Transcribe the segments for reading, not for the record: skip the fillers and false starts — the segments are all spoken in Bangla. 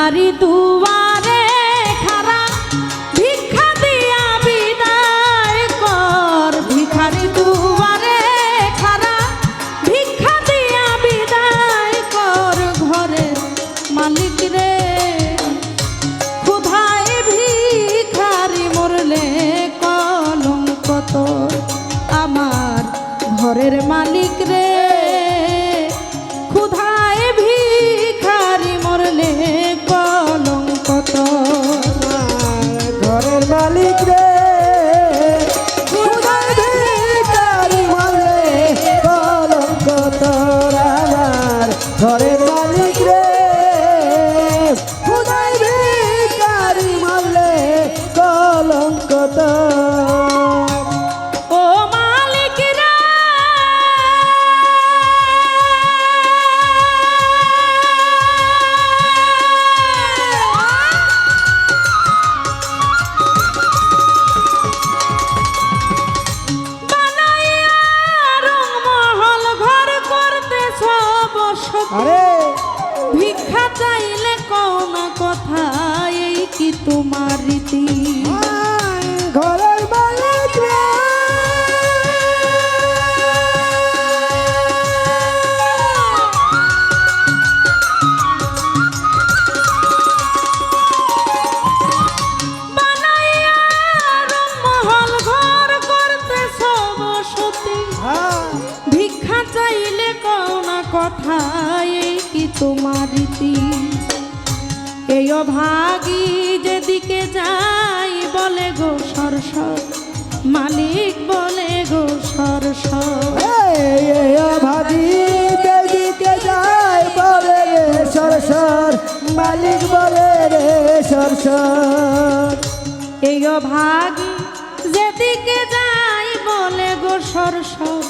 ভিখারি দুয়ারে খারা ভিক্ষা দিয়া বিদায় কর। ভিখারি দুয়ারে খারা ভিক্ষা দিয়া বিদায় কর। ঘরের মালিক রে ক্ষুধায় ভিখারি মরলে কলঙ্ক তোর। আমার ঘরের মালিক রে ক্ষুধায় ভিখারি মরলে কলঙ্ক তোর। ঘরের মালিক রে ক্ষুধায় ভিখারি মরলে কলঙ্ক তোর। আমার ঘরের মালিক রে ক্ষুধায় ভিখারি মরলে কলঙ্ক তোর। ও মালিক রে বানাইয়া রংমহল ঘর করতেছ বসতি। আরে ভিক্ষা চাইলে কোন কথা এই কি তোমার রীতি? ঘরের মালিক রে বানাইয়া রংমহল ঘর করতেছ বসতি। ভিক্ষা চাইলে কোন কথা এই কি তোমার রীতি? এই অভাগী যেদিকে যাই বলে গো সরসর। মালিক বলে গো সরসর। ভাবি দিকে যায় বলে রে সরসর। মালিক বলে রে সরসর। এই অভাগী যেদিকে যাই বলে গো সরসর।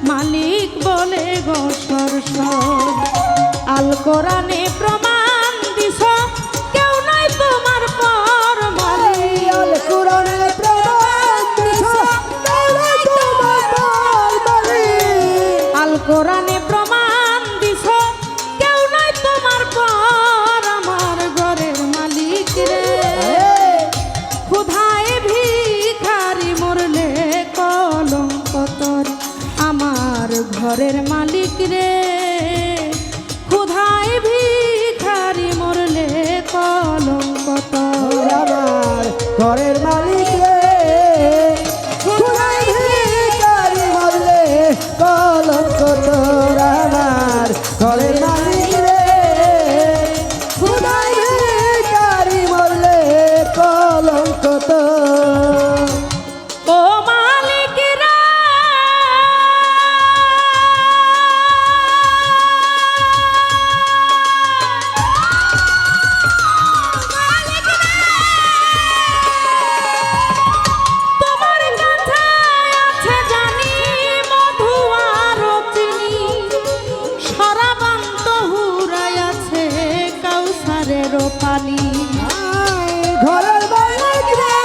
মালিক বলে গো সরসর। আল কোরআনে প্রমাণ দিছ কেউ নাই তোমার পর। মালিক আল কোরআনে প্রমাণ দিছ কেউ নাই তোমার পর। মালিক আল কোরআনে প্রমাণ দিছ কেউ নাই তোমার পর। আমার ঘরের মালিক রে ক্ষুধায় ভিখারি মরলে কলঙ্ক তোর। আমার ঘরের মালিক রে ক্ষুধায় ভিখারি মরলে কলঙ্ক তোর। আমার ঘরের মালিক রে ক্ষুধায় ভিখারি মরলে কলঙ্ক তোর। আমার ঘরের মালিক রে ক্ষুধায় ভিখারি মরলে কলঙ্ক তোর। ও মালিক রে তোমার কাছে আছে জানি মধু আর চিনি। সরাবান্ত হুরাই আছে কাউসারের পানি। ঘরের মালিক রে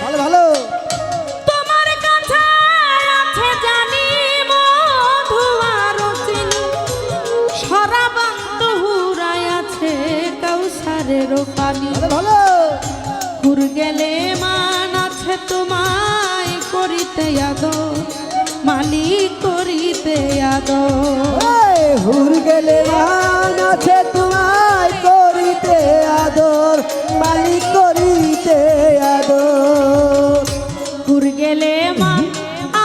ভালো ভালো। তোমার কাছে আছে জানি মধু আর চিনি। সরাবান্ত হুরাই আছে কাউসারের পানি। ভালো হুর গেলে মান আছে তোমায় করিতে আদর। মালিক করিতে আদর। হুর গেলে মান আছে তোমায় করিতে আদর। মালিক করিতে আদর। হুর গেলে মান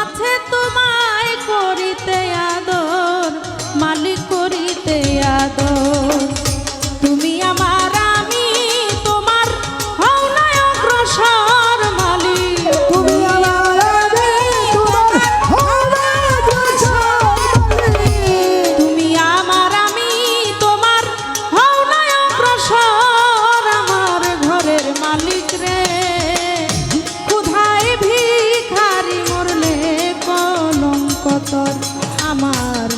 আছে তোমায় করিতে আদর। মালিক করিতে আদর। তুমি আমার আমি তোমার হও না অগ্রসর। মালিক তুমি আমার আমি তোমার হবে অগ্রসর। তুমি আমার আমি তোমার হও না অগ্রসর। আমার ঘরের মালিক রে ক্ষুধায় ভিখারি মরলে কলঙ্ক তোর। আমার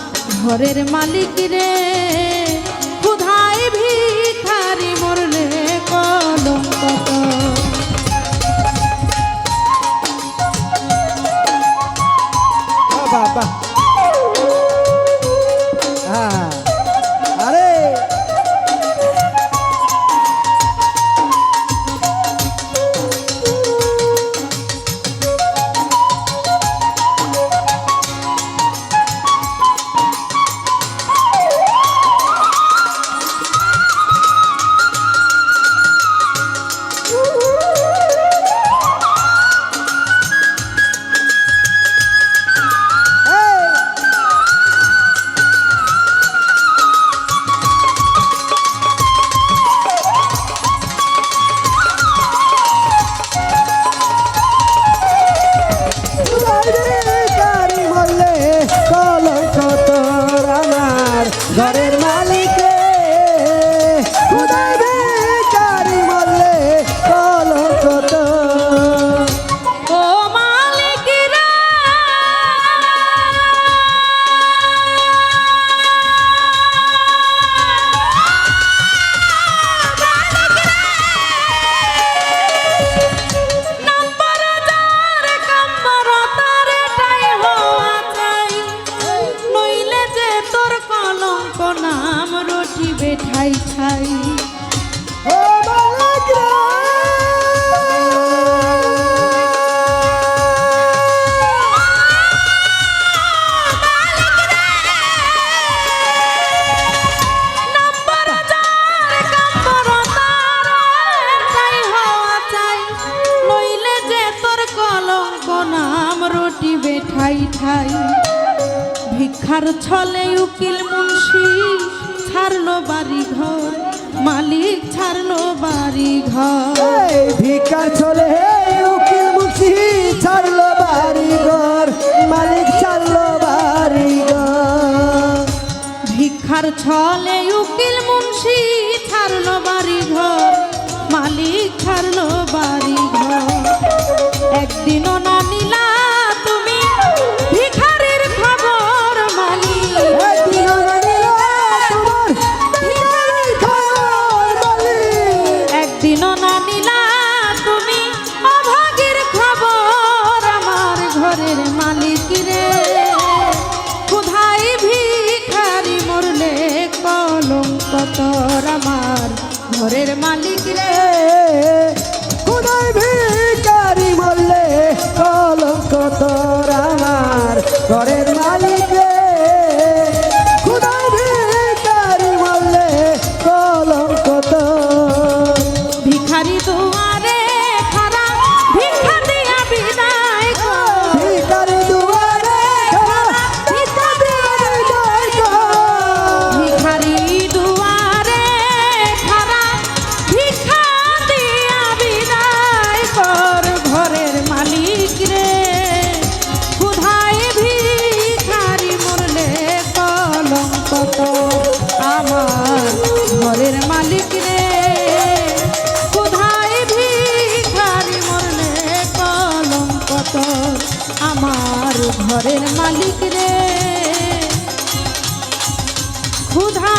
ঘরের মালিক রে ক্ষুধায় ভিখারি মরলে কলঙ্ক তোর। বাবা হ্যাঁ আরে ঘরের মালিকে খুদাই বেকারি মরলে কলঙ্ক তোর ও মালিক রে নাম্বার যার কাম্বার তার এটাই হওয়া চাই নইলে যে তোর কলঙ্ক নাম রটিবে ঠাই ঠাই ও মালিক রে নাম্বার যার কাম্বার তার এটাই হওয়া চাই নইলে যে তোর কলঙ্ক নাম রটিবে ঠাই ঠাই ভিক্ষার ছলে উকিল মুন্সি ছাড়লো বাড়ি ঘর মালিক ছাড়লো বাড়ি ঘর এই ভিকার চলে উকিল মুন্সি ছাড়লো বাড়ি ঘর মালিক ছাড়লো বাড়ি ঘর ভিক্ষার ছলে উকিল মুন্সি ছাড়লো বাড়ি ঘর মালিক ছাড়লো বাড়ি ঘর একদিনও না নিলা তুমি ভিখারির খবর মালিক একদিনও না নিলা তোমার ভিখারির খবর মালিক। একদিনও না নিলা তুমি অভাগীর খবর আমার ঘরের মালিক রে কোথায় ভিখারি মরলে কলঙ্ক তোর আমার ঘরের মালিক রে খুদাই ভিখারি মরলে কলঙ্ক তোর আমার ঘরের মালিক রে খুদাই ভিখারি মরলে কলঙ্ক তোর ভিখারি দুয়ারে খারা ভিক্ষা দিয়া বিদায় কর ভিখারি দুয়ারে খাড়া ভিক্ষা দিয়ে বিদায় কর। ভিখারি দুয়ারে খারা ভিক্ষা দিয়া বিদায় কর ঘরের মালিক রে কোথায় ভিখারি মরলে কলঙ্ক তোর আমার ঘরের মালিক রে কোথায় ভিখারি মরলে কলঙ্ক তোর আমার ঘরের মালিক রে ক্ষুধা